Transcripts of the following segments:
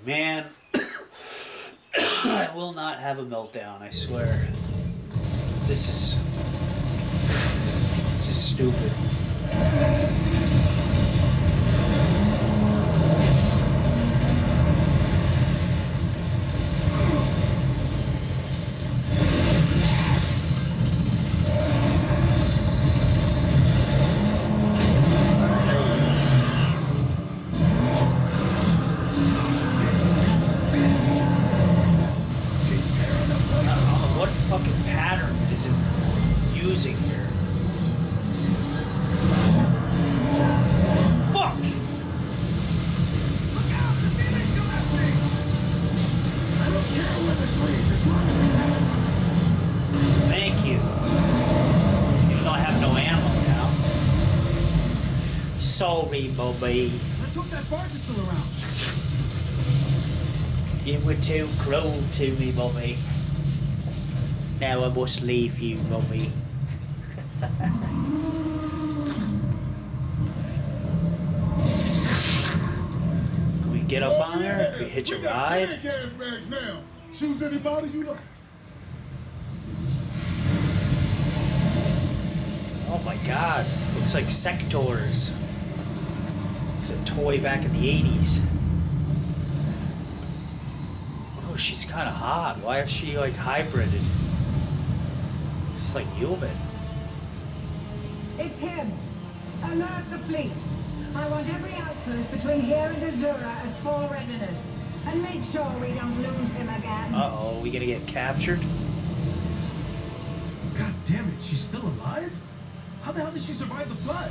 Man, I will not have a meltdown, I swear. This is stupid. What fucking pattern is it using here? Fuck! Look out! The ceiling's collapsing! I don't care where this leads as long as it's happening. Thank you. Even though I have no ammo now. Sorry, Bobby. Let's hope that barge is still around. You were too cruel to me, Bobby. Now I must leave you, Bobby. Can we get up on her? Can we hitch a ride? We got gas bags now. Choose anybody you like. Oh my god. Looks like Sectors. It's a toy back in the 80s. Oh, she's kind of hot. Why is she like hybrided? She's like human. It's him. Alert the fleet. I want every outpost between here and Azura at full readiness. And make sure we don't lose him again. Uh-oh, we gonna get captured? God damn it, she's still alive? How the hell did she survive the flood?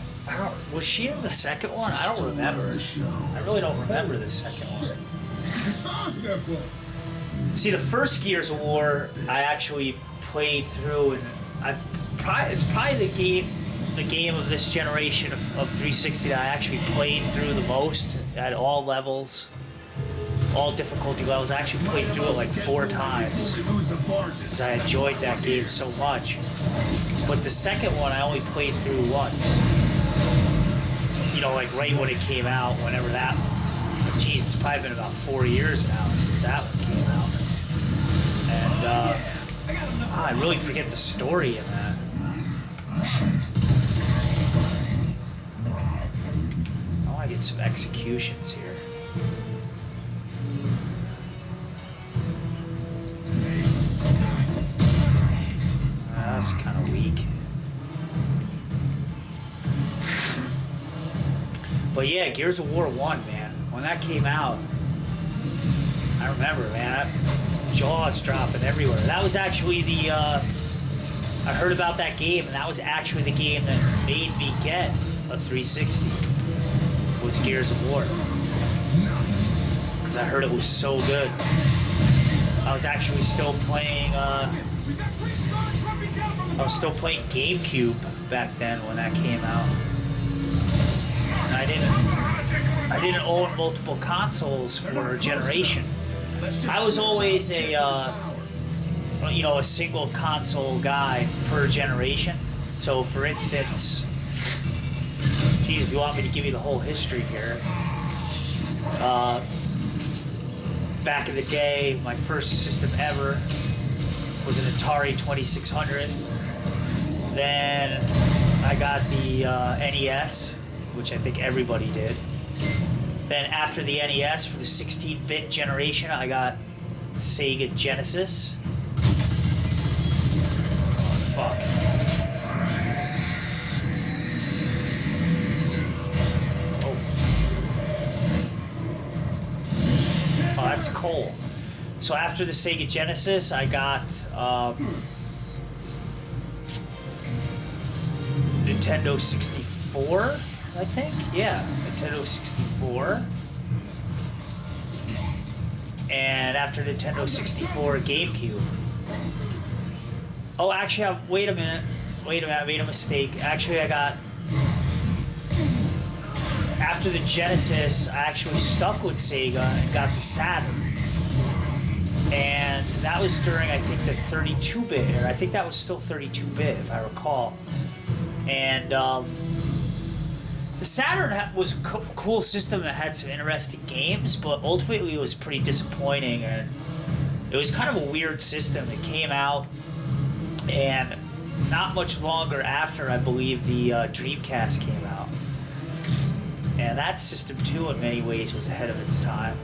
Was she in the second one? I don't remember. I really don't remember the second one. The size of that book. See, the first Gears of War I actually played through, and it's probably the game of this generation of 360 that I actually played through the most at all levels, all difficulty levels. I actually played through it like 4 times because I enjoyed that game so much. But the second one I only played through once. You know, like right when it came out, whenever that. Geez, it's probably been about 4 years now since that one came out. And I really forget the story in that. I want to get some executions here. That's kind of weak. But yeah, Gears of War 1, man. When that came out, I remember, man, jaws dropping everywhere. That was actually the, I heard about that game, and that was actually the game that made me get a 360, was Gears of War. Because I heard it was so good. I was actually still playing, GameCube back then when that came out. And I didn't own multiple consoles for a generation. I was always a single console guy per generation. So for instance, geez, if you want me to give you the whole history here, back in the day, my first system ever was an Atari 2600. Then I got the NES, which I think everybody did. Then after the NES, for the 16-bit generation, I got Sega Genesis. Oh, fuck. Oh, that's cool. So after the Sega Genesis, I got Nintendo 64. I think, yeah, Nintendo 64. And after Nintendo 64, GameCube. Oh, actually, wait a minute, I made a mistake. Actually, I got, after the Genesis, I actually stuck with Sega and got the Saturn. And that was during, I think, the 32-bit era. I think that was still 32-bit, if I recall. And, The Saturn was a cool system that had some interesting games, but ultimately it was pretty disappointing, and it was kind of a weird system. It came out, and not much longer after, I believe, the Dreamcast came out. And that system, too, in many ways, was ahead of its time.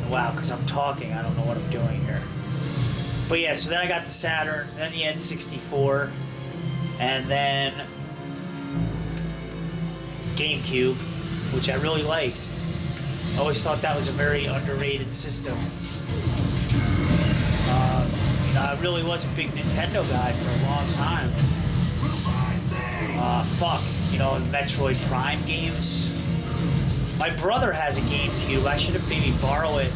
Wow, because I'm talking, I don't know what I'm doing here. But yeah, so then I got the Saturn, then the N64, and then GameCube, which I really liked. I always thought that was a very underrated system. You know, I really was a big Nintendo guy for a long time. Fuck, you know, the Metroid Prime games. My brother has a GameCube. I should have maybe borrow it.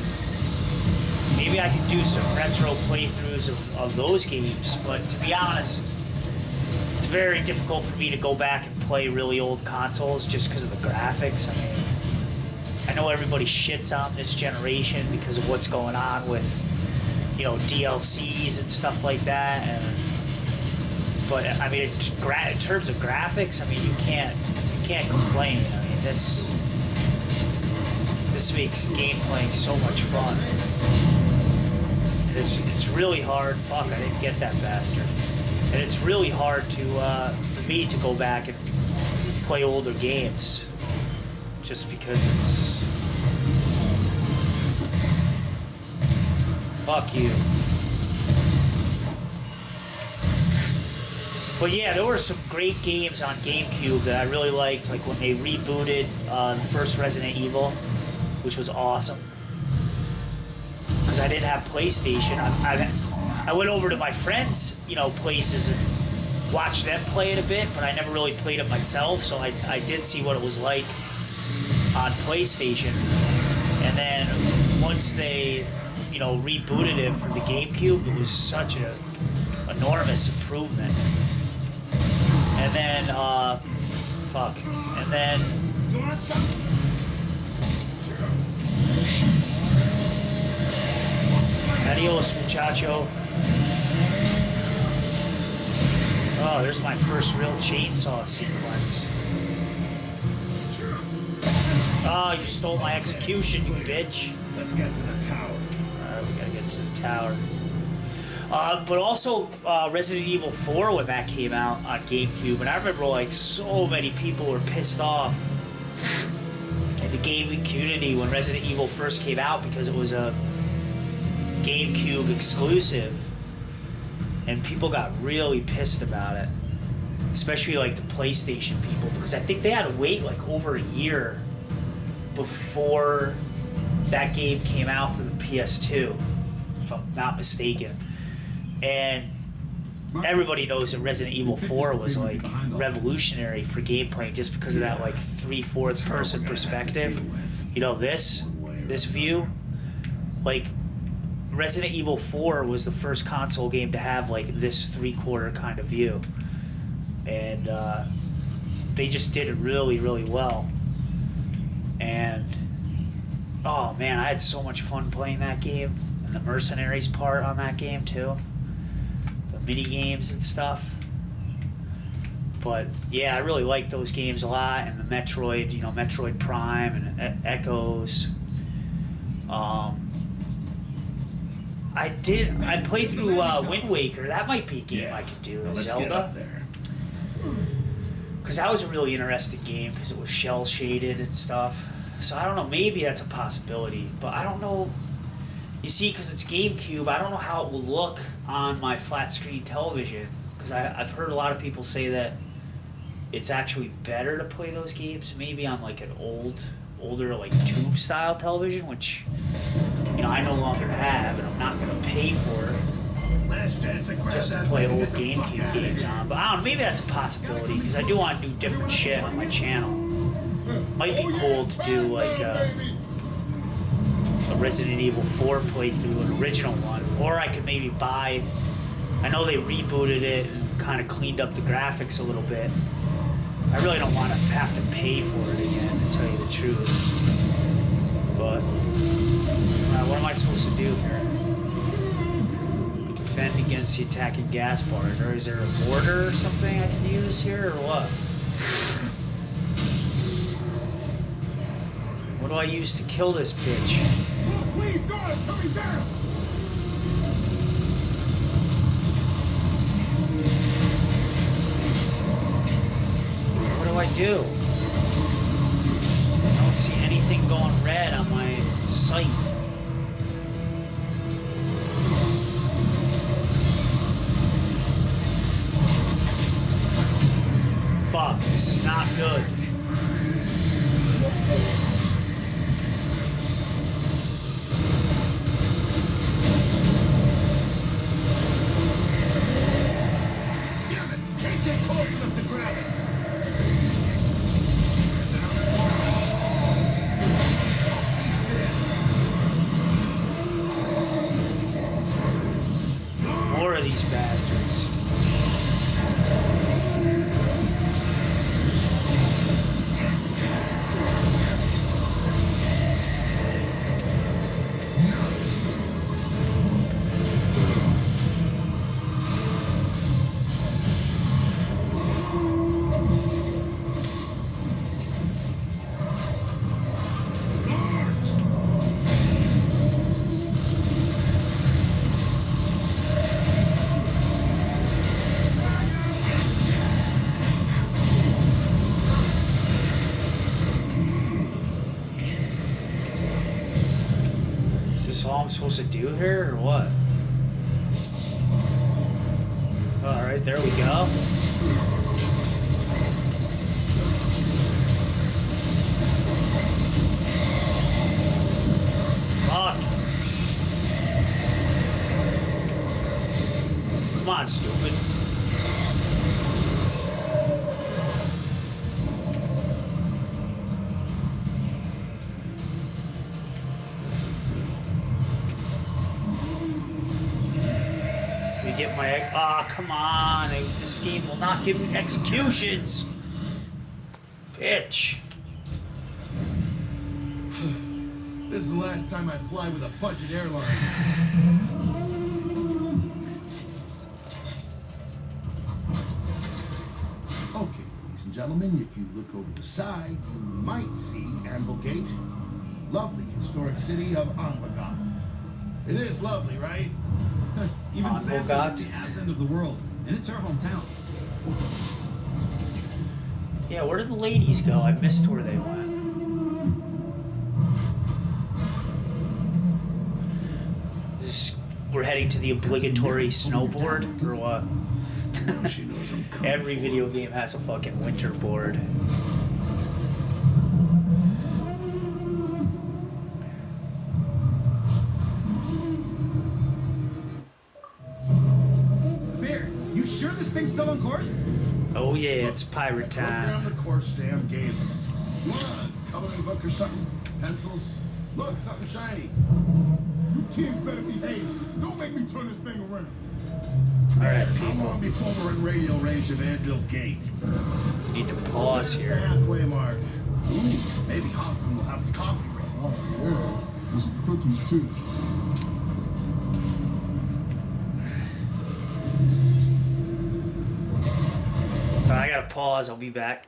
Maybe I could do some retro playthroughs of those games, but to be honest, it's very difficult for me to go back and play really old consoles just because of the graphics. I mean, I know everybody shits on this generation because of what's going on with, you know, DLCs and stuff like that. But I mean, in terms of graphics, I mean, you can't complain. I mean, this makes game playing so much fun. And it's really hard. Fuck, I didn't get that bastard. And it's really hard to for me to go back and play older games, just because it's. Fuck you. But yeah, there were some great games on GameCube that I really liked, like when they rebooted the first Resident Evil, which was awesome. Because I didn't have PlayStation. I went over to my friends', you know, places and watched them play it a bit, but I never really played it myself, so I did see what it was like on PlayStation. And then once they, you know, rebooted it for the GameCube, it was such an enormous improvement. And then, fuck. And then... You want some? Adios, muchacho. Oh, there's my first real chainsaw sequence. Oh, you stole my execution, you bitch. Let's get to the tower. Alright, we gotta get to the tower. But also Resident Evil 4 when that came out on GameCube, and I remember like so many people were pissed off in the gaming community when Resident Evil first came out because it was a GameCube exclusive, and people got really pissed about it, especially like the PlayStation people, because I think they had to wait like over a year before that game came out for the PS2, if I'm not mistaken. And everybody knows that Resident Evil 4 was like revolutionary for gameplay just because of that like 3/4 person perspective. You know, this view, like Resident Evil 4 was the first console game to have like this 3/4 kind of view, and they just did it really, really well. And oh man, I had so much fun playing that game, and the Mercenaries part on that game too. Mini games and stuff. But yeah, I really liked those games a lot, and the Metroid, you know, Metroid Prime and Echoes. I played through Wind Waker. That might be a game I could do. Zelda. Because that was a really interesting game because it was shell shaded and stuff. So I don't know, maybe that's a possibility, but I don't know. You see, because it's GameCube, I don't know how it will look on my flat screen television, because I've heard a lot of people say that it's actually better to play those games maybe on like an older like tube style television, which, you know, I no longer have, and I'm not going to pay for it just to play old GameCube games on. But I don't know, maybe that's a possibility, because I do want to do different shit on my channel. Might be cool to do like a Resident Evil 4 playthrough, an original one, or I could maybe buy. I know they rebooted it and kind of cleaned up the graphics a little bit. I really don't want to have to pay for it again, to tell you the truth. But what am I supposed to do here? Defend against the attacking gas bars, or is there a mortar or something I can use here, or what? What do I use to kill this bitch? Oh, please, God, coming down. What do I do? I don't see anything going red on my sight. Fuck, this is not good. Damn it, can't get close enough to grab it. More of these bastards. Is this all I'm supposed to do here, or what? Alright, there we go. Fuck. Come on, stupid. We get my... Ah, come on. This game will not give me executions. Bitch. This is the last time I fly with a budget airline. Okay, ladies and gentlemen, if you look over the side, you might see Amblegate, the lovely historic city of Anvagat. It is lovely, right? Even Samson's at Anvagat. the ass end of the world, and it's her hometown. Yeah, where did the ladies go? I missed where they went. We're heading to the obligatory snowboard, or what? She knows I'm coming. Every video game has a fucking winter board. Bear, you sure this thing's still on course? Oh yeah, it's pirate Program time. the course Sam gave us. Come on, coloring book or something? Pencils? Look, something shiny. You kids better behave. Don't make me turn this thing around. Alright, How people. long before we're in radio range of Anvil Gate? Need to pause There's the here. halfway mark. Ooh, maybe Hoffman will have the coffee ready. Oh, yeah. There's some cookies, too. I gotta pause, I'll be back.